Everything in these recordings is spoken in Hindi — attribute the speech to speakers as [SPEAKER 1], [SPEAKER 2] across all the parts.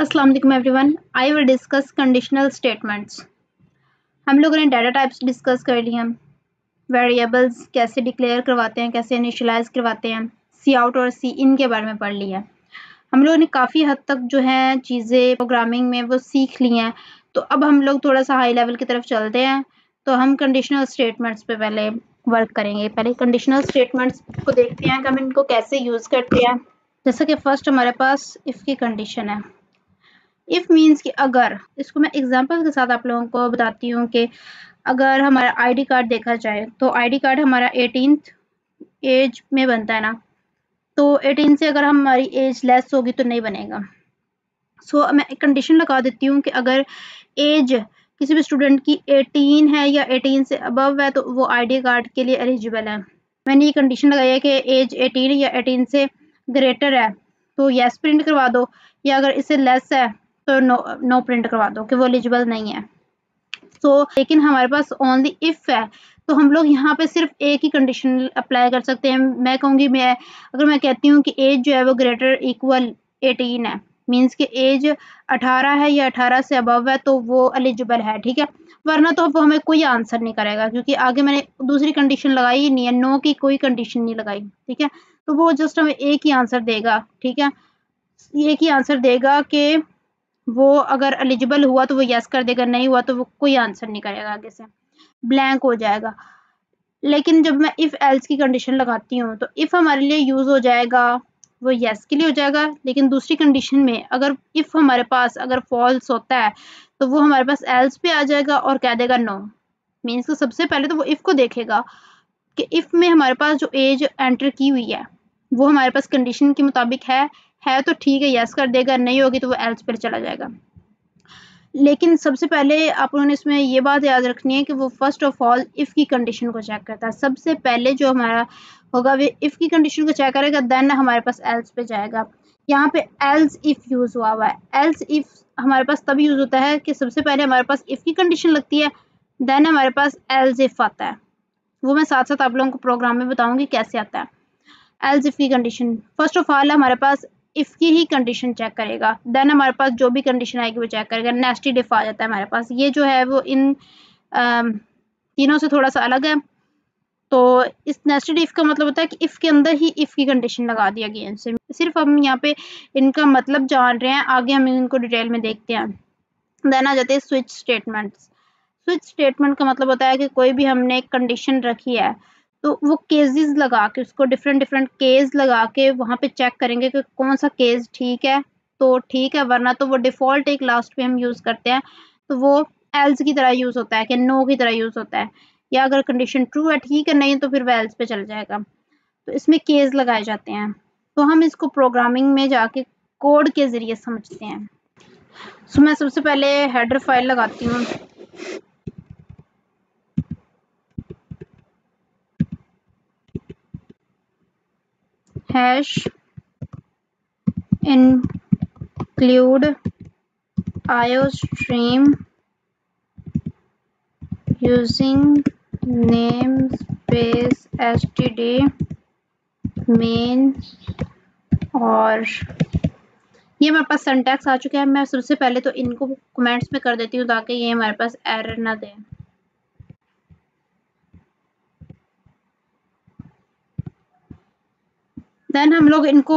[SPEAKER 1] अस्सलाम वालेकुम everyone. I will discuss conditional statements. हम लोगों ने डाटा टाइप्स डिस्कस कर लिए, वेरिएबल्स कैसे डिक्लेयर करवाते हैं, कैसे इनिशियलाइज करवाते हैं, सी आउट और सी इन के बारे में पढ़ लिया। हम लोगों ने काफ़ी हद तक जो है चीज़ें प्रोग्रामिंग में वो सीख ली हैं। तो अब हम लोग थोड़ा सा हाई लेवल की तरफ चलते हैं। तो हम कंडीशनल स्टेटमेंट्स पे पहले वर्क करेंगे। पहले कंडीशनल स्टेटमेंट्स को देखते हैं कि हम इनको कैसे यूज़ करते हैं। जैसा कि फर्स्ट हमारे पास इफ़ की कंडीशन है। इफ मीन्स कि अगर, इसको मैं एग्जांपल के साथ आप लोगों को बताती हूँ कि अगर हमारा आईडी कार्ड देखा जाए तो आईडी कार्ड हमारा 18th एज में बनता है ना, तो 18 से अगर हमारी एज लेस होगी तो नहीं बनेगा। सो मैं एक कंडीशन लगा देती हूँ कि अगर एज किसी भी स्टूडेंट की 18 है या 18 से अबव है तो वो आईडी कार्ड के लिए एलिजिबल है। मैंने ये कंडीशन लगाई है कि एज 18 या 18 से ग्रेटर है तो येस प्रिंट करवा दो, या अगर इससे लेस है तो नो प्रिंट करवा दो कि वो एलिजिबल नहीं है। लेकिन हमारे पास ओनली इफ है तो हम लोग यहाँ पे सिर्फ एक ही कंडीशन अप्लाई कर सकते हैं। मैं कहूँगी, अगर मैं कहती हूँ कि एज जो है वो ग्रेटर इक्वल 18 है, मीन्स कि एज 18 है या 18 से अबव है तो वो एलिजिबल है, ठीक है। वरना तो वो हमें कोई आंसर नहीं करेगा क्योंकि आगे मैंने दूसरी कंडीशन लगाई ही नहीं है, नो की कोई कंडीशन नहीं लगाई, ठीक है। तो वो जस्ट हमें एक ही आंसर देगा, ठीक है। एक ही आंसर देगा कि वो अगर एलिजिबल हुआ तो वो यस कर देगा, नहीं हुआ तो वो कोई आंसर नहीं करेगा, आगे से ब्लैंक हो जाएगा। लेकिन जब मैं इफ एल्स की कंडीशन लगाती हूँ तो इफ हमारे लिए यूज हो जाएगा वो यस के लिए हो जाएगा, लेकिन दूसरी कंडीशन में अगर इफ हमारे पास अगर फॉल्स होता है तो वो हमारे पास एल्स पे आ जाएगा और कह देगा नो। मीन्स तो सबसे पहले तो वो इफ को देखेगा कि इफ में हमारे पास जो एज एंटर की हुई है वो हमारे पास कंडीशन के मुताबिक है तो ठीक है, यस कर देगा, नहीं होगी तो वो एल्स पर चला जाएगा। लेकिन सबसे पहले आप लोगों ने इसमें ये बात याद रखनी है कि वो फर्स्ट ऑफ ऑल इफ़ की कंडीशन को चेक करता है। सबसे पहले जो हमारा होगा वो इफ़ की कंडीशन को चेक करेगा, देन हमारे पास एल्स पे जाएगा। यहाँ पे एल्स इफ़ यूज़ हुआ है। एल्स इफ़ हमारे पास तब यूज़ होता है कि सबसे पहले हमारे पास इफ़ की कंडीशन लगती है, देन हमारे पास एल्स इफ़ आता है। वो मैं साथ साथ आप लोगों को प्रोग्राम में बताऊँगी कैसे आता है। एल्स इफ़ की कंडीशन फर्स्ट ऑफ ऑल हमारे पास इफ़ की ही कंडीशन चेक करेगा, देन हमारे पास जो भी कंडीशन आएगी वो चेक करेगा। नेस्टेड इफ़ आ जाता है हमारे पास। ये जो है वो इन तीनों से थोड़ा सा अलग है। तो इस नेस्टेड इफ़ का मतलब होता है कि इफ़ के अंदर ही इफ़ की कंडीशन लगा दिया गया इनसे। सिर्फ हम यहाँ पे इनका मतलब जान रहे हैं, आगे हम इनको डिटेल में देखते हैं। देन आ जाते हैं स्विच स्टेटमेंट्स। स्विच स्टेटमेंट का मतलब होता है कि कोई भी हमने एक कंडीशन रखी है तो वो केसेस लगा के उसको डिफरेंट डिफरेंट केस लगा के वहाँ पे चेक करेंगे कि कौन सा केस ठीक है तो ठीक है, वरना तो वो डिफ़ॉल्ट एक लास्ट पे हम यूज़ करते हैं तो वो एल्स की तरह यूज़ होता है कि नो की तरह यूज़ होता है। या अगर कंडीशन ट्रू है ठीक है, नहीं तो फिर वो एल्स पे चल जाएगा। तो इसमें केस लगाए जाते हैं। तो हम इसको प्रोग्रामिंग में जाके कोड के ज़रिए समझते हैं। सो मैं सबसे पहले हेडर फाइल लगाती हूँ। Hash include iostream using namespace std main, और ये हमारे पास सिंटैक्स आ चुका है। मैं सबसे पहले तो इनको कमेंट्स में कर देती हूँ ताकि ये हमारे पास एरर ना दे। देन हम लोग इनको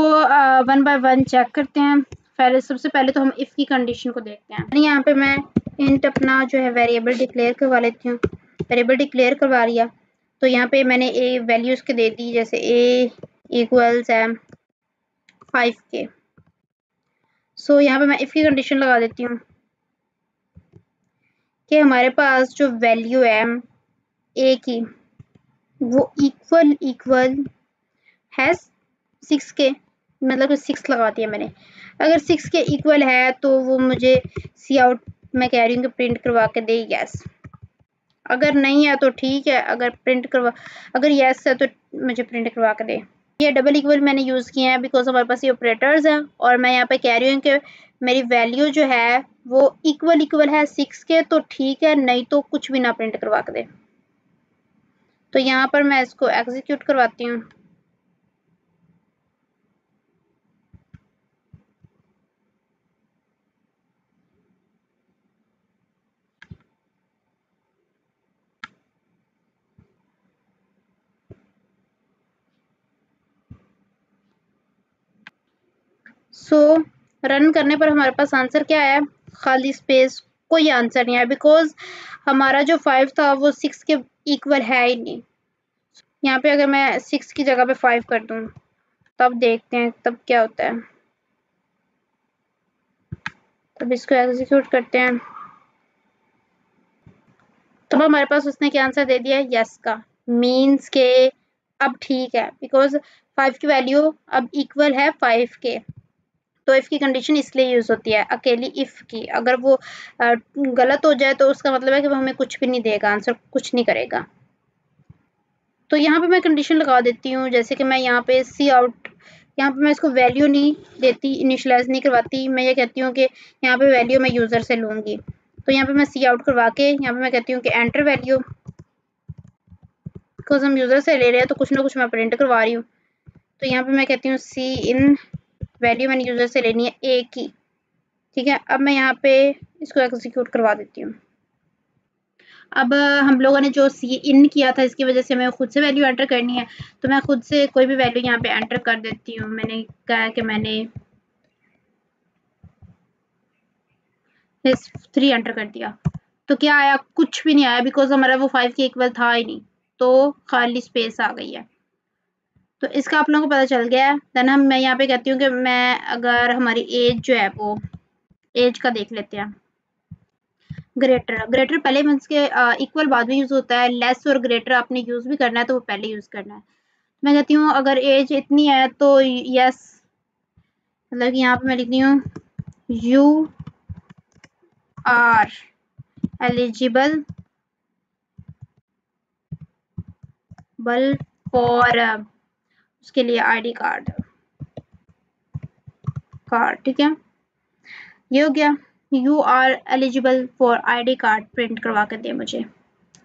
[SPEAKER 1] वन बाय वन चेक करते हैं। पहले सबसे पहले तो हम इफ़ की कंडीशन को देखते हैं। यहाँ पे मैं इंट अपना जो है वेरिएबल डिक्लेयर करवा लेती हूँ। वेरिएबल डिक्लेयर करवा लिया तो यहाँ पे मैंने ए वैल्यूज के दे दी, जैसे ए इक्वल्स है 5 के। सो यहाँ पे मैं इफ़ की कंडीशन लगा देती हूँ कि हमारे पास जो वैल्यू है ए की वो इक्वल है 6 के, मतलब 6 लगा दिया मैंने। अगर 6 के इक्वल है तो वो मुझे सी आउट मैं कह रही हूँ कि प्रिंट करवा के दे यस। अगर नहीं है तो ठीक है, अगर यस है तो मुझे प्रिंट करवा के दे। ये डबल इक्वल मैंने यूज़ किए हैं बिकॉज हमारे पास ये ऑपरेटर्स हैं और मैं यहाँ पे कह रही हूँ कि मेरी वैल्यू जो है वो इक्वल है 6 के, तो ठीक है, नहीं तो कुछ भी ना प्रिंट करवा के दे। तो यहाँ पर मैं इसको एग्जीक्यूट करवाती हूँ। सो रन करने पर हमारे पास आंसर क्या है, खाली स्पेस, कोई आंसर नहीं है बिकॉज हमारा जो 5 था वो 6 के इक्वल है ही नहीं। यहाँ पे अगर मैं 6 की जगह पे 5 कर दूँ तब देखते हैं तब क्या होता है। तब इसको एग्जीक्यूट करते हैं। तो हमारे पास उसने क्या आंसर दे दिया, यस का, मीन्स के अब ठीक है बिकॉज 5 की वैल्यू अब इक्वल है 5 के। तो इफ की कंडीशन इसलिए यूज होती है, अकेली इफ की। अगर वो गलत हो जाए तो उसका मतलब है कि वो हमें कुछ भी नहीं देगा, आंसर कुछ नहीं करेगा। तो यहाँ पे मैं कंडीशन लगा देती हूँ, जैसे कि मैं यहाँ पे सी आउट, यहाँ पे मैं इसको वैल्यू नहीं देती, इनिशियलाइज नहीं करवाती, मैं ये कहती हूँ कि यहाँ पे वैल्यू मैं यूजर से लूंगी। तो यहाँ पे मैं सी आउट करवा के यहाँ पे मैं कहती हूँ कि एंटर वैल्यू, बिकॉज हम यूजर से ले रहे हैं तो कुछ ना कुछ मैं प्रिंट करवा रही हूँ। तो यहाँ पे मैं कहती हूँ सी इन, वैल्यू मैंने यूजर से लेनी है ए की, ठीक है। अब मैं यहाँ पे इसको एग्जीक्यूट करवा देती हूँ। अब हम लोगों ने जो सी इन किया था इसकी वजह से हमें खुद से वैल्यू एंटर करनी है, तो मैं खुद से कोई भी वैल्यू यहाँ पे एंटर कर देती हूँ। मैंने कहा कि मैंने 3 एंटर कर दिया, तो क्या आया, कुछ भी नहीं आया बिकॉज हमारा वो 5 के इक्वल था ही नहीं, तो खाली स्पेस आ गई है। तो इसका आप लोगों को पता चल गया है। देन मैं यहाँ पे कहती हूँ कि मैं अगर हमारी एज जो है वो एज का देख लेते हैं। ग्रेटर, ग्रेटर पहले मीन्स के इक्वल बाद में यूज होता है, लेस और ग्रेटर आपने यूज भी करना है तो वो पहले यूज करना है। मैं कहती हूँ अगर एज इतनी है तो यस, मतलब कि यहाँ पे मैं लिखती हूँ यू आर एलिजिबल फॉर, उसके लिए आईडी कार्ड, ठीक है, ये हो गया। You are eligible for ID card print करवा कर दे मुझे,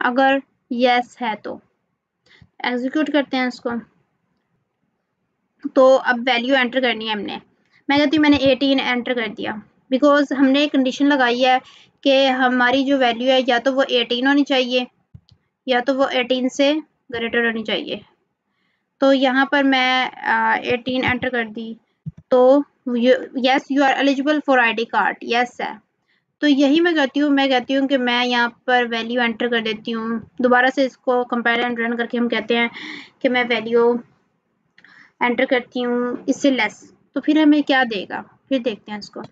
[SPEAKER 1] अगर यस है तो। एग्जीक्यूट करते हैं इसको। तो अब वैल्यू एंटर करनी है हमने। मैं कहती हूँ मैंने 18 एंटर कर दिया बिकॉज हमने कंडीशन लगाई है कि हमारी जो वैल्यू है या तो वो 18 होनी चाहिए या तो वो 18 से ग्रेटर होनी चाहिए। तो यहाँ पर मैं 18 एंटर कर दी, तो yes you are eligible for ID card, yes है। तो यही मैं कहती हूँ, कि मैं यहाँ पर वैल्यू एंटर कर देती हूँ। दोबारा से इसको कंपेयर एंड रन करके हम कहते हैं कि मैं वैल्यू एंटर करती हूँ इससे लेस, तो फिर हमें क्या देगा, फिर देखते हैं इसको।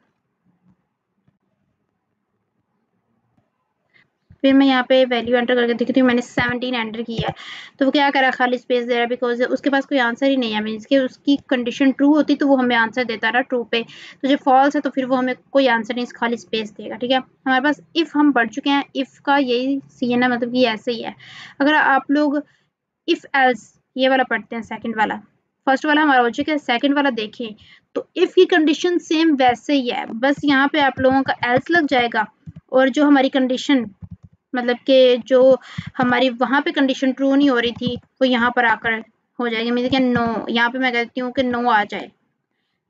[SPEAKER 1] फिर मैं यहाँ पे वैल्यू एंटर करके देखती हूँ, मैंने 17 एंटर किया है, तो वो क्या करा, खाली स्पेस दे रहा है बिकॉज उसके पास कोई आंसर ही नहीं है। मीन्स कि उसकी कंडीशन ट्रू होती तो वो हमें आंसर देता रहा ट्रू पे, तो जब फॉल्स है तो फिर वो हमें कोई आंसर नहीं, खाली स्पेस देगा, ठीक है। हमारे पास इफ हम पढ़ चुके हैं, इफ का यही सीन है, मतलब कि ऐसे ही है। अगर आप लोग इफ एल्स ये वाला पढ़ते हैं, सेकंड वाला, फर्स्ट वाला हमारा हो चुका है, सेकंड वाला देखें तो इफ की कंडीशन सेम वैसे ही है, बस यहाँ पे आप लोगों का एल्स लग जाएगा और जो हमारी कंडीशन, मतलब कि जो हमारी वहां पे कंडीशन ट्रू नहीं हो रही थी वो यहाँ पर आकर हो जाएगी। मीन कि नो, यहाँ पे मैं कहती हूँ कि नो आ जाए।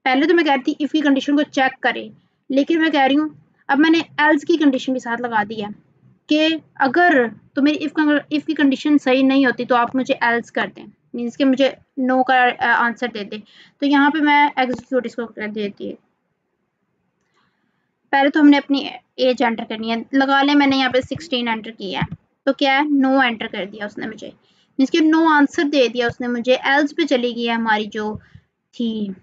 [SPEAKER 1] पहले तो मैं कहती इफ की कंडीशन को चेक करें, लेकिन मैं कह रही हूँ अब मैंने एल्स की कंडीशन भी साथ लगा दी है कि अगर तो मेरी इफ की कंडीशन सही नहीं होती तो आप मुझे एल्स कर दें, मीन्स कि मुझे नो का आंसर दे दें। तो यहाँ पे मैं एग्जीक्यूट इसको कर देती है। पहले तो हमने अपनी एज एंटर करनी है, लगा लें मैंने यहाँ पे 16 एंटर किया है, तो क्या है, नो एंटर कर दिया उसने मुझे, मीन्स कि नो आंसर दे दिया उसने मुझे। एल्स पे चली गई है हमारी जो थी,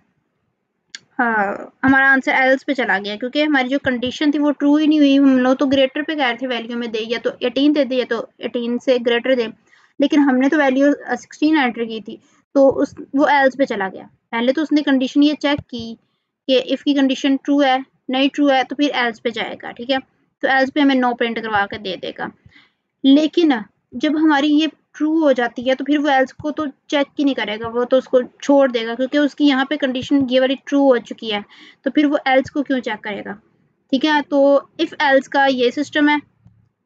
[SPEAKER 1] हाँ हमारा आंसर एल्स पे चला गया क्योंकि हमारी जो कंडीशन थी वो ट्रू ही नहीं हुई। हम लोग तो ग्रेटर पे कह रहे थे वैल्यू में दे, या तो 18 दे दे या तो 18 से ग्रेटर दे, लेकिन हमने तो वैल्यू 16 एंटर की थी, तो उस वो एल्स पे चला गया। पहले तो उसने कंडीशन ये चेक की कि इफ की कंडीशन ट्रू है, नहीं ट्रू है तो फिर एल्स पे जाएगा, ठीक है। तो एल्स पे हमें नो प्रिंट करवा कर दे देगा। लेकिन जब हमारी ये ट्रू हो जाती है तो फिर वो एल्स को तो चेक ही नहीं करेगा, वो तो उसको छोड़ देगा क्योंकि उसकी यहाँ पे कंडीशन ये वाली ट्रू हो चुकी है, तो फिर वो एल्स को क्यों चेक करेगा, ठीक है। तो इफ एल्स का ये सिस्टम है।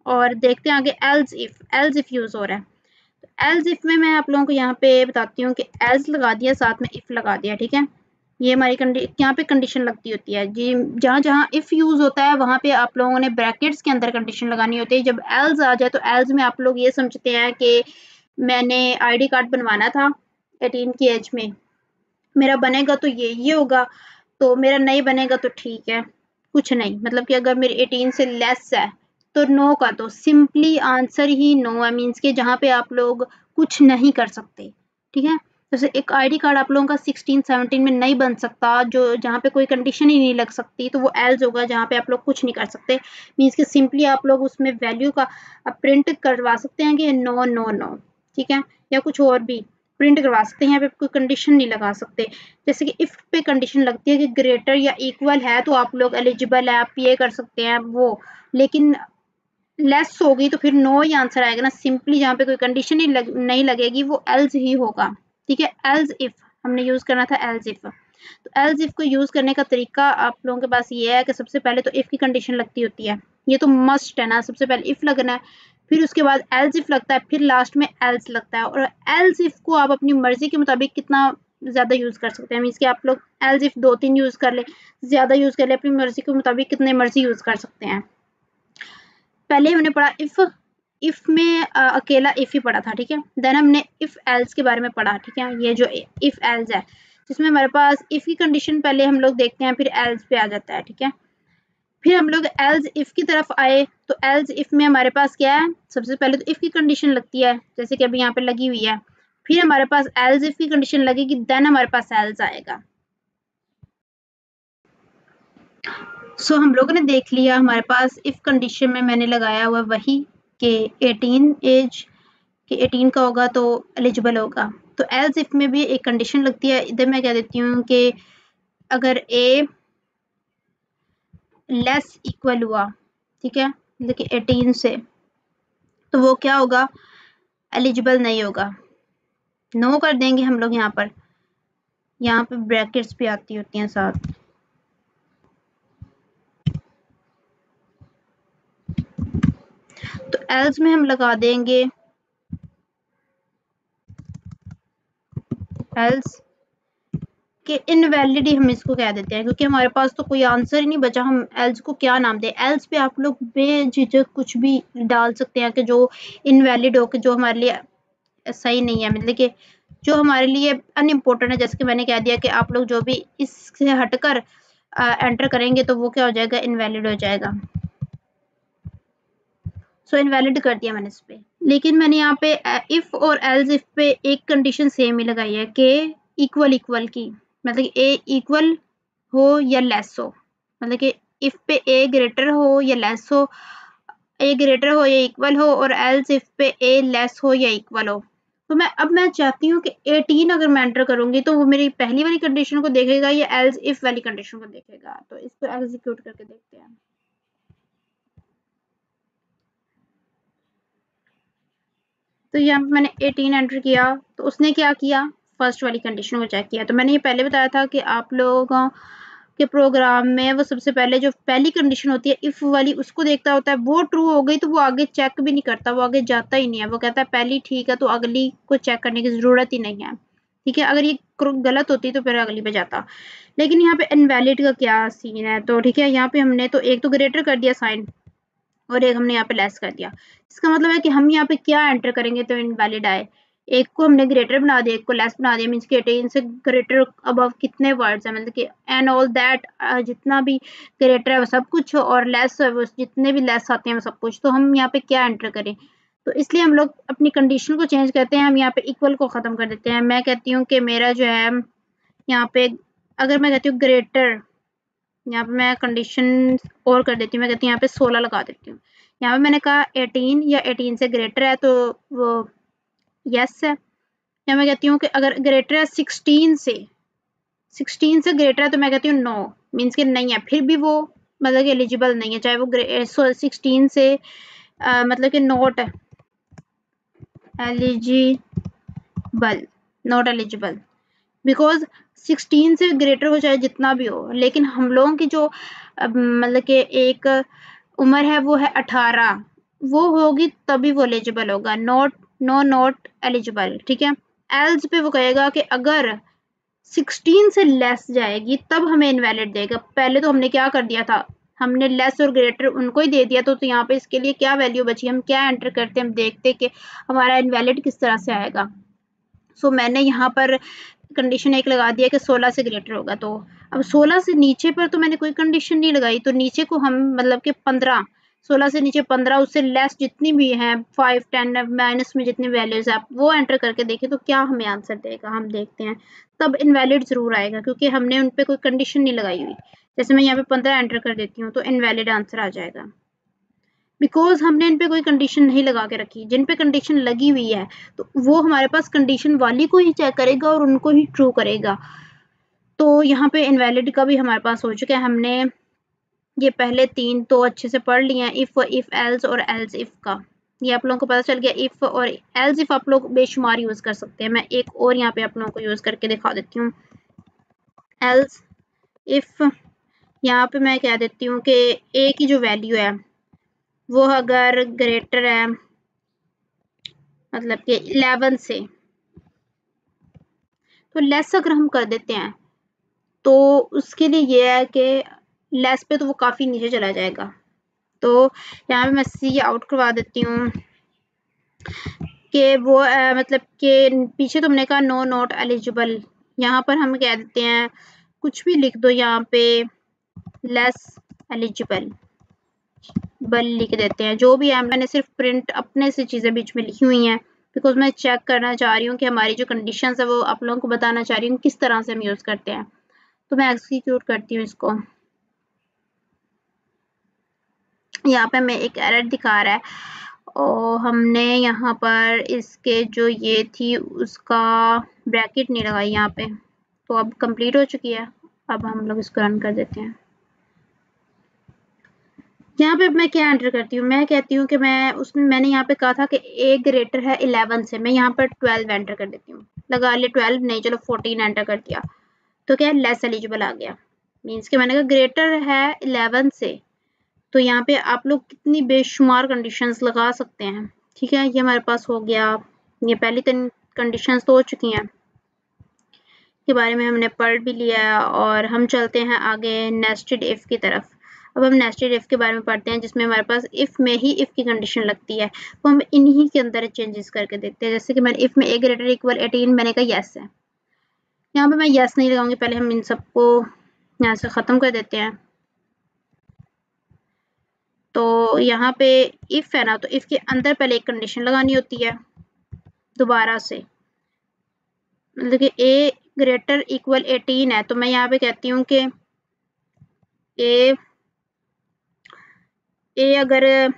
[SPEAKER 1] और देखते हैं आगे एल्स इफ यूज हो रहा है। तो एल्स इफ में मैं आप लोगों को यहाँ पे बताती हूँ कि एल्स लगा दिया साथ में इफ लगा दिया, ठीक है। ये हमारी यहाँ पे कंडीशन लगती होती है जी, जहाँ जहाँ इफ यूज होता है वहां पे आप लोगों ने ब्रैकेट्स के अंदर कंडीशन लगानी होती है। जब एल्स आ जाए तो एल्स में आप लोग ये समझते हैं कि मैंने आईडी कार्ड बनवाना था 18 की एज में, मेरा बनेगा तो ये होगा, तो मेरा नहीं बनेगा तो ठीक है, कुछ नहीं, मतलब कि अगर मेरी 18 से लेस है तो नो का तो सिंपली आंसर ही नो है, मीन्स कि जहाँ पे आप लोग कुछ नहीं कर सकते। ठीक है, जैसे एक आईडी कार्ड आप लोगों का 16-17 में नहीं बन सकता, जो जहाँ पे कोई कंडीशन ही नहीं लग सकती, तो वो एल्स होगा जहाँ पे आप लोग कुछ नहीं कर सकते, मीन्स कि सिंपली आप लोग उसमें वैल्यू का प्रिंट करवा सकते हैं कि नो नो नो। ठीक है, या कुछ और भी प्रिंट करवा सकते हैं, यहाँ पे कोई कंडीशन नहीं लगा सकते। जैसे कि इफ पे कंडीशन लगती है कि ग्रेटर या इक्वल है तो आप लोग एलिजिबल है, आप ये कर सकते हैं वो, लेकिन लेस होगी तो फिर नो ही आंसर आएगा ना, सिंपली जहाँ पे कोई कंडीशन ही नहीं लगेगी वो एल्स ही होगा। ठीक है, एल्स इफ हमने यूज करना था, एल्स इफ। तो एल्स इफ को यूज करने का तरीका आप लोगों के पास ये है कि सबसे पहले तो इफ की कंडीशन लगती होती है, ये तो मस्ट है ना, सबसे पहले इफ लगना है, फिर उसके बाद एल्स इफ लगता है, फिर लास्ट में एल्स लगता है। और एल्स इफ को आप अपनी मर्जी के मुताबिक कितना ज्यादा यूज कर सकते हैं, मीन्स कि आप लोग एल्स इफ 2-3 यूज कर ले, ज्यादा यूज कर ले, अपनी मर्जी के मुताबिक कितने मर्जी यूज कर सकते हैं। पहले हमने पढ़ा इफ में अकेला इफ ही पढ़ा था। ठीक है, देन हमने इफ एल्स के बारे में पढ़ा। ठीक है, ये जो इफ एल्स है जिसमें हमारे पास इफ की कंडीशन पहले हम लोग देखते हैं, फिर एल्स पे आ जाता है। ठीक है, फिर हम लोग एल्स इफ की तरफ आए, तो एल्स इफ में हमारे पास क्या है, सबसे पहले तो इफ की कंडीशन लगती है जैसे कि अभी यहाँ पे लगी हुई है, फिर हमारे पास एल्स इफ की कंडीशन लगेगी, देन हमारे पास एल्स आएगा। सो हम लोगों ने देख लिया हमारे पास इफ कंडीशन में मैंने लगाया हुआ वही कि 18 एज कि 18 का होगा तो एलिजिबल होगा। तो एल्स इफ में भी एक कंडीशन लगती है, इधर मैं कह देती हूँ कि अगर ए लेस इक्वल हुआ, ठीक है, देखिए 18 से, तो वो क्या होगा, एलिजिबल नहीं होगा, नो कर देंगे हम लोग। यहाँ पे ब्रैकेट्स भी आती होती हैं साथ। तो एल्स में हम लगा देंगे एल्स कि इनवैलिड ही हम इसको कह देते हैं, क्योंकि हमारे पास तो कोई आंसर ही नहीं बचा, हम एल्स को क्या नाम दें। एल्स पे आप लोग बेझिझक कुछ भी डाल सकते हैं कि जो इनवैलिड हो, कि जो हमारे लिए सही नहीं है, मतलब कि जो हमारे लिए अनइम्पोर्टेंट है। जैसे कि मैंने कह दिया कि आप लोग जो भी इससे हटकर एंटर करेंगे तो वो क्या हो जाएगा, इनवैलिड हो जाएगा। सो इनवैलिड कर दिया मैंने इस पे, लेकिन मैंने यहाँ पे इफ और एल्स इफ पे एक कंडीशन सेम ही लगाई है कि इक्वल इक्वल की, मतलब ए इक्वल हो या लेस हो, मतलब कि इफ पे ए ग्रेटर हो या लेस हो, ए ग्रेटर हो या इक्वल हो, और एल्स इफ पे ए लेस हो या इक्वल हो। तो मैं चाहती हूँ कि 18 अगर मैं एंटर करूंगी तो वो मेरी पहली वाली कंडीशन को देखेगा या एल्स इफ वाली कंडीशन को देखेगा। तो इसको एग्जीक्यूट करके देखते हैं। तो यहाँ पे मैंने 18 एंटर किया, तो उसने क्या किया, फर्स्ट वाली कंडीशन को चेक किया। तो मैंने ये पहले बताया था कि आप लोगों के प्रोग्राम में वो सबसे पहले जो पहली कंडीशन होती है इफ वाली, उसको देखता होता है, वो ट्रू हो गई तो वो आगे चेक भी नहीं करता, वो आगे जाता ही नहीं है, वो कहता है पहली ठीक है तो अगली को चेक करने की जरूरत ही नहीं है। ठीक है, अगर ये गलत होती तो फिर अगली पे जाता। लेकिन यहाँ पे इनवैलिड का क्या सीन है, तो ठीक है, यहाँ पे हमने तो एक तो ग्रेटर कर दिया साइन, और एक हमने यहाँ पे लेस कर दिया। इसका मतलब है कि हम यहाँ पे क्या एंटर करेंगे तो इनवैलिड आए। एक को हमने ग्रेटर बना दिया, एक को लेस बना दिया, मीन्स कि 18 से ग्रेटर अबव कितने वर्ड्स हैं, मतलब कि एंड ऑल दैट, जितना भी ग्रेटर है वो सब कुछ, और लेस है वो जितने भी लेस आते हैं वो सब कुछ। तो हम यहाँ पे क्या एंटर करें, तो इसलिए हम लोग अपनी कंडीशन को चेंज करते हैं, हम यहाँ पे इक्वल को ख़त्म कर देते हैं। मैं कहती हूँ कि मेरा जो है यहाँ पे, अगर मैं कहती हूँ ग्रेटर, यहाँ पे मैं कंडीशन और कर देती हूँ, मैं कहती हूँ यहाँ पे 16 लगा देती हूँ। यहाँ पे मैंने कहा 18 या 18 से ग्रेटर है तो वो यस है, या मैं कहती हूँ कि अगर ग्रेटर है 16 से ग्रेटर है तो मैं कहती हूँ नो, मीन्स कि नहीं है, फिर भी वो मतलब कि एलिजिबल नहीं है, चाहे वो 16 से मतलब कि not eligible, not eligible, because 16 से ग्रेटर हो चाहे जितना भी हो, लेकिन हम लोगों की जो मतलब कि एक उम्र है वो है 18, वो होगी तभी वो एलिजिबल होगा, नॉट एलिजिबल। ठीक है, एल्स पे वो कहेगा कि अगर 16 से लेस जाएगी तब हमें इनवैलिड देगा। पहले तो हमने क्या कर दिया था, हमने लेस और ग्रेटर उनको ही दे दिया, तो यहाँ पे इसके लिए क्या वैल्यू बची, हम क्या एंटर करते हैं, हम देखते कि हमारा इनवैलिड किस तरह से आएगा। सो मैंने यहाँ पर कंडीशन एक लगा दिया कि 16 से ग्रेटर होगा, तो अब 16 से नीचे पर तो मैंने कोई कंडीशन नहीं लगाई, तो नीचे को हम मतलब कि 15, 16 से नीचे 15, उससे लेस जितनी भी हैं 5, 10 माइनस में जितनी वैल्यूज आप वो एंटर करके देखें तो क्या हमें आंसर देगा, हम देखते हैं। तब इनवैलिड जरूर आएगा क्योंकि हमने उन पर कोई कंडीशन नहीं लगाई हुई। जैसे मैं यहाँ पे 15 एंटर कर देती हूँ तो इनवैलिड आंसर आ जाएगा, बिकॉज हमने इन पे कोई कंडीशन नहीं लगा के रखी। जिन पे कंडीशन लगी हुई है तो वो हमारे पास कंडीशन वाली को ही चेक करेगा और उनको ही ट्रू करेगा। तो यहाँ पे इनवैलिड का भी हमारे पास हो चुका है। हमने ये पहले 3 तो अच्छे से पढ़ लिए हैं, इफ एल्स और एल्स इफ का, ये आप लोगों को पता चल गया। इफ और एल्स इफ आप लोग बेशुमार यूज कर सकते हैं। मैं एक और यहाँ पे आप लोगों को यूज करके दिखा देती हूँ। एल्स इफ यहाँ पे मैं कह देती हूँ कि ए की जो वैल्यू है वो अगर ग्रेटर है मतलब कि 11 से, तो लेस अगर हम कर देते हैं तो उसके लिए ये है कि लेस पे तो वो काफी नीचे चला जाएगा। तो यहाँ पे मैं सी आउट करवा देती हूँ कि वो मतलब कि पीछे तुमने कहा नो नॉट एलिजिबल, यहाँ पर हम कह देते हैं कुछ भी लिख दो, यहाँ पे लेस एलिजिबल बल लिख देते हैं। जो भी है मैंने सिर्फ प्रिंट अपने से चीजें बीच में लिखी हुई हैं बिकॉज मैं चेक करना चाह रही हूँ कि हमारी जो कंडीशंस है वो आप लोगों को बताना चाह रही हूँ किस तरह से हम यूज करते हैं। तो मैं एग्जीक्यूट करती हूँ इसको। यहाँ पे मैं एक एरर दिखा रहा है और हमने यहाँ पर इसके जो ये थी उसका ब्रैकेट नहीं लगाई यहाँ पे, तो अब कंप्लीट हो चुकी है। अब हम लोग इसको रन कर देते हैं। यहाँ पे मैं क्या एंटर करती हूँ, मैं कहती हूँ कि मैंने यहाँ पे कहा था कि ए ग्रेटर है 11 से, मैं यहाँ पर 12 एंटर कर देती हूँ। लगा ले 12 नहीं, चलो 14 एंटर कर दिया तो क्या लेस एलिजिबल आ गया। मीन्स कि मैंने कहा ग्रेटर है 11 से, तो यहाँ पे आप लोग कितनी बेशुमार कंडीशंस लगा सकते हैं। ठीक है, ये हमारे पास हो गया। ये पहली 3 कंडीशंस तो हो चुकी हैं, के बारे में हमने पढ़ भी लिया और हम चलते हैं आगे नेस्टेड इफ की तरफ। अब हम नेस्टेड इफ के बारे में पढ़ते हैं जिसमें हमारे पास इफ में ही इफ की कंडीशन लगती है, तो हम इन्हीं के अंदर चेंजेस करके देखते हैं। जैसे कि मैंने इफ में ए ग्रेटर इक्वल 18 मैंने कहा यस है, यहाँ पे मैं यस नहीं लगाऊंगी, पहले हम इन सबको यहाँ से खत्म कर देते हैं। तो यहाँ पे इफ है ना, तो इफ के अंदर पहले एक कंडीशन लगानी होती है दोबारा से, मतलब कि ए ग्रेटर इक्वल 18 है, तो मैं यहाँ पे कहती हूँ कि ए अगर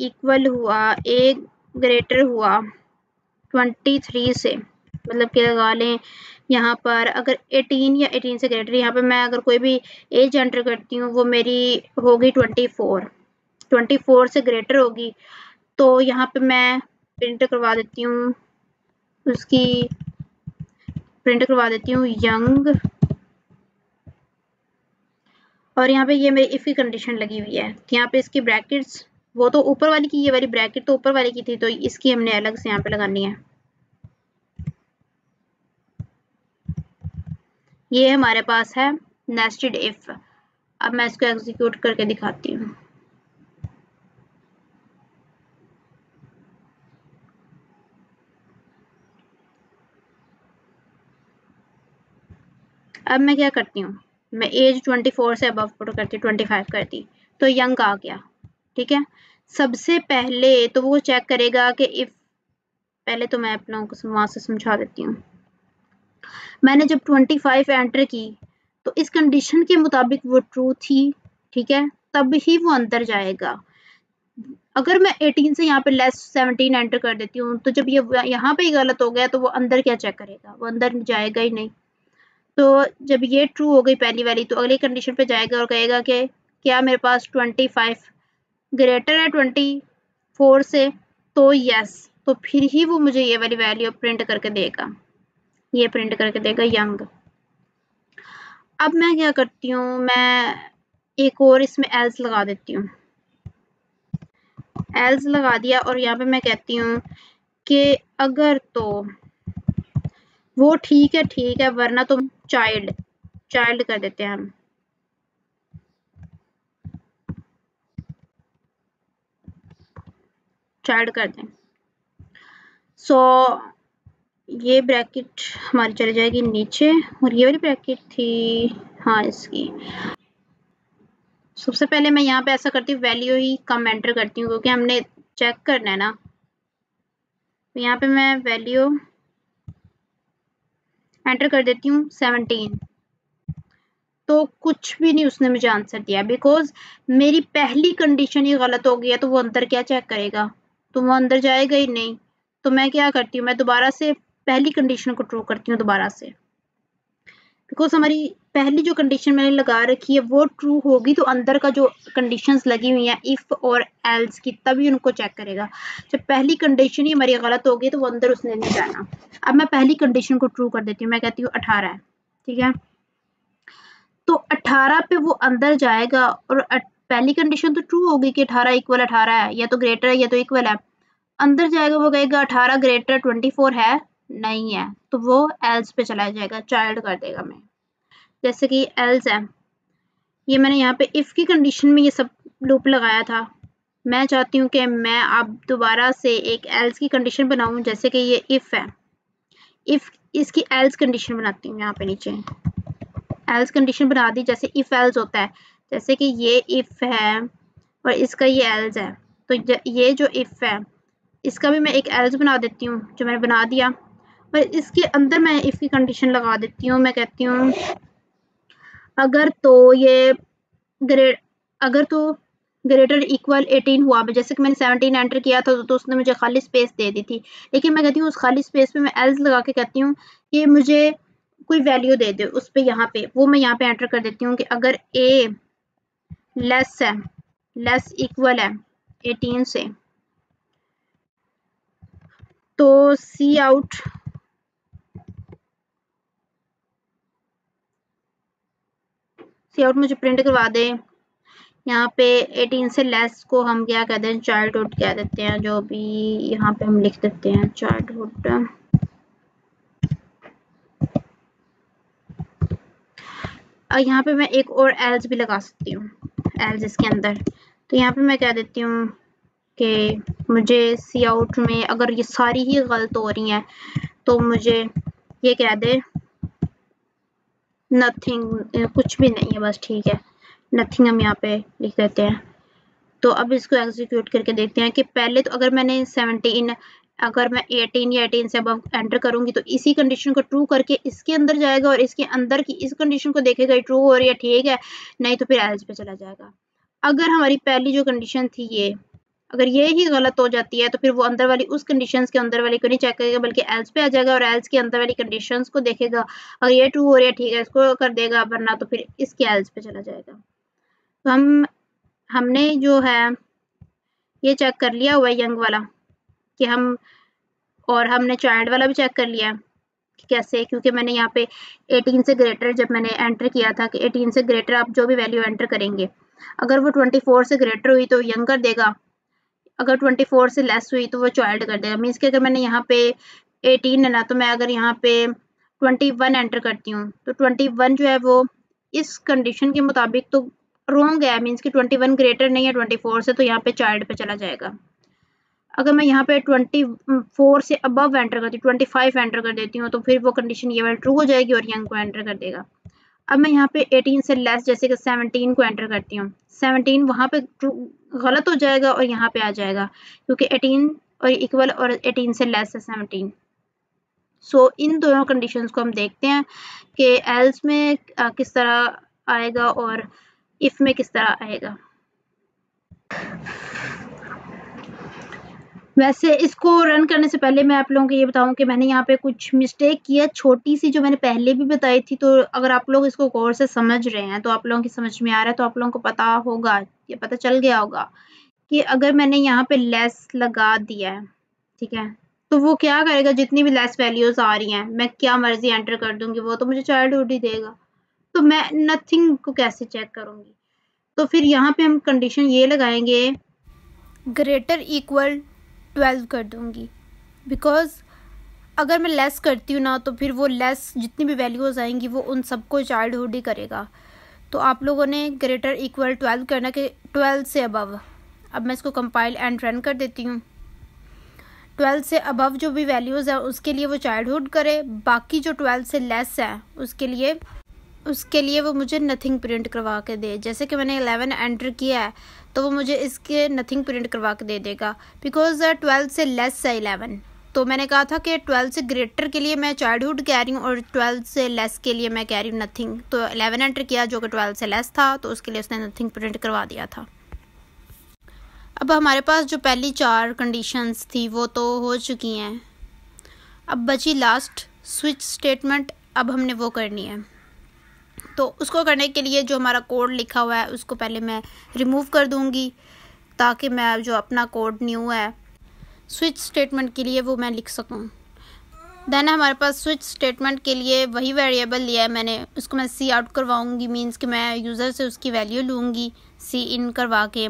[SPEAKER 1] इक्वल हुआ, ए ग्रेटर हुआ 23 से, मतलब कि लगा लें यहाँ पर अगर 18 या 18 से ग्रेटर, यहाँ पे मैं अगर कोई भी एज एंटर करती हूँ वो मेरी होगी 24 से ग्रेटर होगी, तो यहाँ पे मैं प्रिंट करवा देती हूँ उसकी, प्रिंट करवा देती हूँ यंग, और यहाँ पे ये मेरी इफ की कंडीशन लगी हुई है। तो यहाँ पे इसकी ब्रैकेट्स, वो तो ऊपर वाली की, ये वाली ब्रैकेट तो ऊपर वाली की थी, तो इसकी हमने अलग से यहाँ पे लगानी है। ये हमारे पास है नेस्टेड इफ। अब मैं इसको एग्जीक्यूट करके दिखाती हूँ। अब मैं क्या करती हूँ, मैं एज 24 से अबव पुट करती हूँ, 25 करती, तो यंग आ गया। ठीक है, सबसे पहले तो वो चेक करेगा कि इफ, पहले तो मैं आप लोगों को वहां से समझा देती हूँ। मैंने जब 25 एंटर की तो इस कंडीशन के मुताबिक वो ट्रू थी, ठीक है, तब ही वो अंदर जाएगा। अगर मैं 18 से यहाँ पे लेस 17 एंटर कर देती हूँ तो जब ये यहाँ पे ही गलत हो गया तो वो अंदर क्या चेक करेगा, वो अंदर जाएगा ही नहीं। तो जब ये ट्रू हो गई पहली वाली, तो अगली कंडीशन पे जाएगा और कहेगा कि क्या मेरे पास 25 ग्रेटर है 24 से, तो यस, तो फिर ही वो मुझे ये वाली वैल्यू प्रिंट करके देगा, ये प्रिंट करके देगा यंग। अब मैं क्या करती हूँ, मैं एक और इसमें एल्स लगा देती हूँ, एल्स लगा दिया और यहाँ पे मैं कहती हूँ कि अगर तो वो ठीक है वरना तुम चाइल्ड कर देते हैं हम, चाइल्ड कर दें। सो ये ब्रैकेट हमारी चली जाएगी नीचे और ये वाली ब्रैकेट थी, हाँ इसकी सबसे पहले मैं यहाँ पे ऐसा करती हूँ, वैल्यू ही कम एंटर करती हूँ क्योंकि हमने चेक करना है ना। तो यहाँ पे मैं वैल्यू एंटर कर देती हूँ 17। तो कुछ भी नहीं उसने मुझे आंसर दिया, बिकॉज मेरी पहली कंडीशन ही गलत हो गई है। तो वो अंदर क्या चेक करेगा, तो वो अंदर जाएगा ही नहीं। तो मैं क्या करती हूँ, मैं दोबारा से पहली कंडीशन को ट्रू करती हूँ दोबारा से, बिकॉज हमारी पहली जो कंडीशन मैंने लगा रखी है वो ट्रू होगी तो अंदर का जो कंडीशंस लगी हुई हैं इफ और एल्स की, तभी उनको चेक करेगा। जब पहली कंडीशन ही हमारी गलत होगी तो वो अंदर उसने नहीं जाना। अब मैं पहली कंडीशन को ट्रू कर देती हूँ, मैं कहती हूँ 18 है, ठीक है। तो 18 पे वो अंदर जाएगा और पहली कंडीशन तो ट्रू होगी कि 18 इक्वल 18 है, या तो ग्रेटर है या तो इक्वल है। अंदर जाएगा, वो कहेगा 18 ग्रेटर 24 है, नहीं है, तो वो एल्स पे चला जाएगा, चाइल्ड कर देगा मैं। जैसे कि एल्स है, ये मैंने यहाँ पे इफ की कंडीशन में ये सब लूप लगाया था। मैं चाहती हूँ कि मैं अब दोबारा से एक एल्स की कंडीशन बनाऊं, जैसे कि ये इफ है, इफ इसकी एल्स कंडीशन बनाती हूँ। यहाँ पे नीचे एल्स कंडीशन बना दी, जैसे इफ एल्स होता है, जैसे कि ये इफ है और इसका ये एल्स है। तो ये जो इफ है इसका भी मैं एक एल्स बना देती हूँ, जो मैंने बना दिया। और इसके अंदर मैं इफ की कंडीशन लगा देती हूँ, मैं कहती हूँ अगर तो ये अगर तो ग्रेटर इक्वल 18 हुआ, जैसे कि मैंने 17 एंटर किया था तो उसने मुझे खाली स्पेस दे दी थी, लेकिन मैं कहती हूँ उस खाली स्पेस पे मैं एल्स लगा के कहती हूँ कि मुझे कोई वैल्यू दे दे उस पे, यहाँ पे वो मैं यहाँ पे एंटर कर देती हूँ कि अगर ए लेस है, लेस इक्वल है 18 से, तो सी आउट मुझे प्रिंट करवा दे। यहाँ पे 18 से लेस को हम क्या कहते हैं, चाइल्डहुड कह देते हैं, जो भी यहाँ पे हम लिख देते हैं चाइल्डहुड। यहाँ पे मैं एक और एल्स भी लगा सकती हूँ, एल्स इसके अंदर। तो यहाँ पे मैं कह देती हूँ कि मुझे सी आउट में अगर ये सारी ही गलत हो रही हैं तो मुझे ये कह दे नथिंग, कुछ भी नहीं है बस, ठीक है, नथिंग हम यहाँ पे लिख देते हैं। तो अब इसको एग्जीक्यूट करके देखते हैं कि पहले तो अगर मैंने 17, अगर मैं 18 या 18 से अब एंटर करूंगी तो इसी कंडीशन को ट्रू करके इसके अंदर जाएगा और इसके अंदर की इस कंडीशन को देखेगा ट्रू हो रही है, ठीक है, नहीं तो फिर एल्स पे चला जाएगा। अगर हमारी पहली जो कंडीशन थी ये, अगर ये ही गलत हो जाती है तो फिर वो अंदर वाली उस कंडीशंस के अंदर वाली को नहीं चेक करेगा बल्कि एल्स पे आ जाएगा और एल्स के अंदर वाली कंडीशंस को देखेगा। अगर ये ट्रू हो रही है, ठीक है, इसको कर देगा, वरना तो फिर इसके एल्स पे चला जाएगा। तो हमने जो है ये चेक कर लिया हुआ है यंग वाला कि हम, और हमने चाइल्ड वाला भी चेक कर लिया कि कैसे, क्योंकि मैंने यहाँ पे 18 से ग्रेटर जब मैंने एंटर किया था कि 18 से ग्रेटर आप जो भी वैल्यू एंटर करेंगे, अगर वो 24 से ग्रेटर हुई तो यंग कर देगा, अगर 24 से लेस हुई तो वो चाइल्ड कर देगा। मीन्स कि अगर मैंने यहाँ पे 18 है ना, तो मैं अगर यहाँ पे 21 एंटर करती हूँ तो 21 जो है वो इस कंडीशन के मुताबिक तो रॉन्ग है, मीन्स कि 21 ग्रेटर नहीं है 24 से, तो यहाँ पे चाइल्ड पे चला जाएगा। अगर मैं यहाँ पे 24 से अबव एंटर करती हूँ, 25 एंटर कर देती हूँ, तो फिर वो कंडीशन ये वाली ट्रू हो जाएगी और यंग को एंटर कर देगा। अब मैं यहाँ पे 18 से लेस जैसे कि 17 को एंटर करती हूँ, 17 वहाँ पे गलत हो जाएगा और यहाँ पे आ जाएगा क्योंकि 18 और इक्वल और 18 से लेस है 17। सो इन दोनों कंडीशंस को हम देखते हैं कि एल्स में किस तरह आएगा और इफ में किस तरह आएगा। वैसे इसको रन करने से पहले मैं आप लोगों को ये बताऊं कि मैंने यहाँ पे कुछ मिस्टेक की है छोटी सी, जो मैंने पहले भी बताई थी। तो अगर आप लोग इसको गौर से समझ रहे हैं तो आप लोगों की समझ में आ रहा है, तो आप लोगों को पता होगा, ये पता चल गया होगा कि अगर मैंने यहाँ पे लेस लगा दिया है, ठीक है, तो वो क्या करेगा, जितनी भी लेस वैल्यूज आ रही हैं मैं क्या मर्जी एंटर कर दूंगी, वो तो मुझे चाइल्डहुड ही देगा। तो मैं नथिंग को कैसे चेक करूंगी? तो फिर यहाँ पे हम कंडीशन ये लगाएंगे ग्रेटर इक्वल 12 कर दूंगी, बिकॉज अगर मैं लेस करती हूँ ना तो फिर वो लेस जितनी भी वैल्यूज आएंगी वो उन सबको चाइल्डहुड ही करेगा। तो आप लोगों ने ग्रेटर इक्वल 12 करना कि 12 से अबव। अब मैं इसको कंपाइल एंड रन कर देती हूँ। 12 से अबव जो भी वैल्यूज़ है उसके लिए वो चाइल्डहुड करे, बाकी जो 12 से लेस है उसके लिए उसके लिए वो मुझे नथिंग प्रिंट करवा के दे। जैसे कि मैंने 11 एंटर किया है तो वो मुझे इसके नथिंग प्रिंट करवा के दे देगा, बिकॉज 12 से लेस है 11। तो मैंने कहा था कि 12 से ग्रेटर के लिए मैं चाइल्डहुड कह रही हूँ और 12 से लेस के लिए मैं कह रही हूँ नथिंग। तो 11 एंटर किया जो कि 12 से लेस था, तो उसके लिए उसने नथिंग प्रिंट करवा दिया था। अब हमारे पास जो पहली 4 कंडीशंस थी वो तो हो चुकी हैं। अब बची लास्ट स्विच स्टेटमेंट, अब हमने वो करनी है। तो उसको करने के लिए जो हमारा कोड लिखा हुआ है उसको पहले मैं रिमूव कर दूंगी, ताकि मैं जो अपना कोड न्यू है स्विच स्टेटमेंट के लिए वो मैं लिख सकूं। देन हमारे पास स्विच स्टेटमेंट के लिए वही वेरिएबल लिया है मैंने, उसको मैं सी आउट करवाऊंगी, मींस कि मैं यूज़र से उसकी वैल्यू लूँगी सी इन करवा के।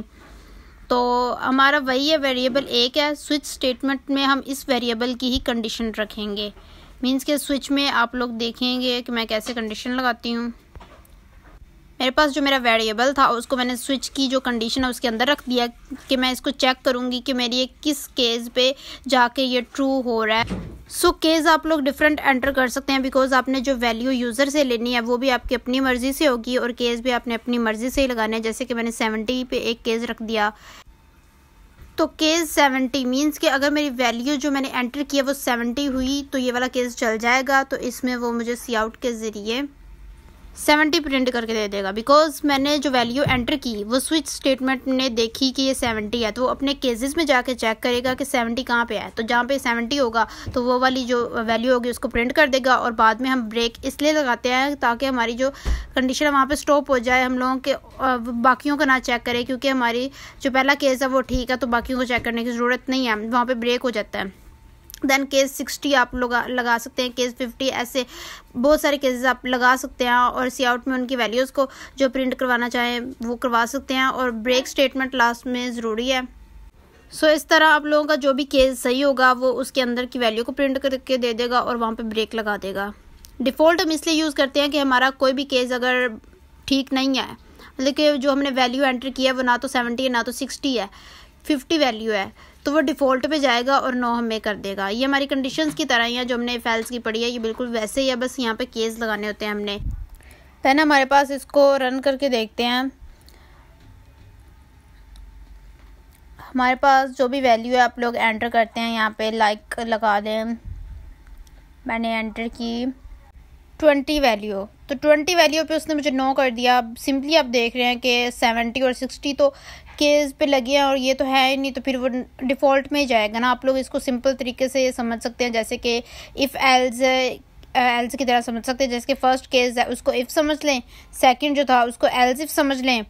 [SPEAKER 1] तो हमारा वही है, वेरिएबल एक है। स्विच स्टेटमेंट में हम इस वेरिएबल की ही कंडीशन रखेंगे, मींस के स्विच में आप लोग देखेंगे कि मैं कैसे कंडीशन लगाती हूँ। मेरे पास जो मेरा वेरिएबल था उसको मैंने स्विच की जो कंडीशन है उसके अंदर रख दिया कि मैं इसको चेक करूँगी कि मेरी ये किस केस पे जाके ये ट्रू हो रहा है। सो केस आप लोग डिफरेंट एंटर कर सकते हैं, बिकॉज आपने जो वैल्यू यूज़र से लेनी है वो भी आपकी अपनी मर्ज़ी से होगी और केस भी आपने अपनी मर्ज़ी से ही लगाना है। जैसे कि मैंने 70 पे एक केस रख दिया, तो केस 70 मीन्स कि अगर मेरी वैल्यू जो मैंने एंटर किया वो 70 हुई तो ये वाला केस चल जाएगा। तो इसमें वो मुझे सी आउट के ज़रिए 70 प्रिंट करके दे देगा, बिकॉज मैंने जो वैल्यू एंटर की वो स्विच स्टेटमेंट ने देखी कि ये 70 है, तो वो अपने केसेस में जाके चेक करेगा कि 70 कहाँ पे है। तो जहाँ पे 70 होगा तो वो वाली जो वैल्यू होगी उसको प्रिंट कर देगा। और बाद में हम ब्रेक इसलिए लगाते हैं ताकि हमारी जो कंडीशन है वहाँ पे स्टॉप हो जाए, हम लोगों के बाकियों का ना चेक करें, क्योंकि हमारी जो पहला केस है वो ठीक है तो बाकियों को चेक करने की ज़रूरत नहीं है, वहाँ पर ब्रेक हो जाता है। देन केस 60 आप लोग लगा सकते हैं, केस 50, ऐसे बहुत सारे केसेस आप लगा सकते हैं और सी आउट में उनकी वैल्यूज़ को जो प्रिंट करवाना चाहें वो करवा सकते हैं। और ब्रेक स्टेटमेंट लास्ट में ज़रूरी है। सो इस तरह आप लोगों का जो भी केस सही होगा वो उसके अंदर की वैल्यू को प्रिंट करके दे देगा और वहाँ पे ब्रेक लगा देगा। डिफ़ॉल्ट हम इसलिए यूज़ करते हैं कि हमारा कोई भी केस अगर ठीक नहीं है, लेकिन जो हमने वैल्यू एंटर किया है वो ना तो 70 है ना तो 60 है, 50 वैल्यू है, तो वो डिफ़ॉल्ट पे जाएगा और नो हमें कर देगा। ये हमारी कंडीशंस की तरह ही है जो हमने इफ एल्स की पढ़ी है, ये बिल्कुल वैसे ही है, बस यहाँ पे केस लगाने होते हैं हमने। देन हमारे पास इसको रन करके देखते हैं। हमारे पास जो भी वैल्यू है आप लोग एंटर करते हैं, यहाँ पे लाइक लगा दें, मैंने एंटर की 20 वैल्यू, तो 20 वैल्यू पे उसने मुझे नो कर दिया। सिंपली आप देख रहे हैं कि 70 और 60 तो केस पे लगे हैं और ये तो है ही नहीं, तो फिर वो डिफ़ॉल्ट में ही जाएगा ना। आप लोग इसको सिंपल तरीके से ये समझ सकते हैं, जैसे कि इफ़ एल्स की तरह समझ सकते हैं। जैसे कि फर्स्ट केस है उसको इफ़ समझ लें, सेकंड जो था उसको एल्स इफ़ समझ लें,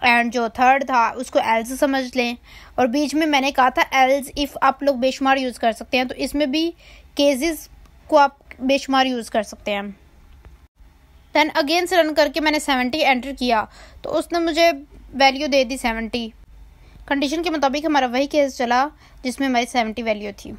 [SPEAKER 1] एंड जो थर्ड था उसको एल्स समझ लें, और बीच में मैंने कहा था एल्स इफ़ आप लोग बेशुमार यूज़ कर सकते हैं, तो इसमें भी केसेस को आप बेशुमार यूज़ कर सकते हैं। दैन अगेन से रन करके मैंने 70 एंटर किया तो उसने मुझे वैल्यू दे दी 70। कंडीशन के मुताबिक हमारा वही केस चला जिसमें हमारी 70 वैल्यू थी।